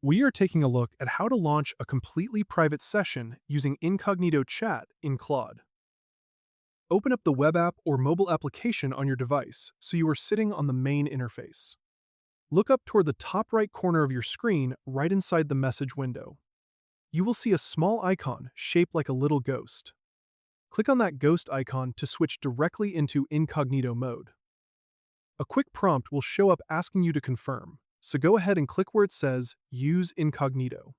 We are taking a look at how to launch a completely private session using Incognito chat in Claude. Open up the web app or mobile application on your device so you are sitting on the main interface. Look up toward the top right corner of your screen right inside the message window. You will see a small icon shaped like a little ghost. Click on that ghost icon to switch directly into incognito mode. A quick prompt will show up asking you to confirm, so go ahead and click where it says Use Incognito.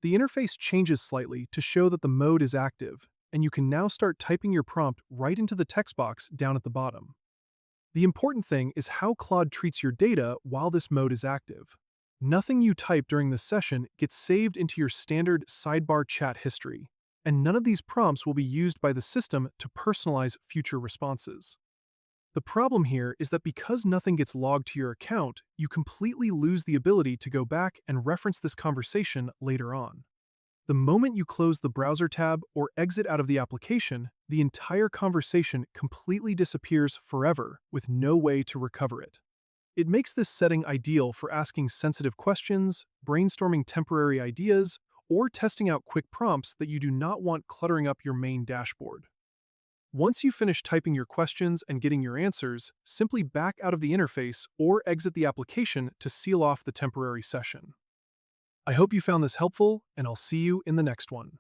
The interface changes slightly to show that the mode is active, and you can now start typing your prompt right into the text box down at the bottom. The important thing is how Claude treats your data while this mode is active. Nothing you type during the session gets saved into your standard sidebar chat history, and none of these prompts will be used by the system to personalize future responses. The problem here is that because nothing gets logged to your account, you completely lose the ability to go back and reference this conversation later on. The moment you close the browser tab or exit out of the application, the entire conversation completely disappears forever with no way to recover it. It makes this setting ideal for asking sensitive questions, brainstorming temporary ideas, or testing out quick prompts that you do not want cluttering up your main dashboard. Once you finish typing your questions and getting your answers, simply back out of the interface or exit the application to seal off the temporary session. I hope you found this helpful, and I'll see you in the next one.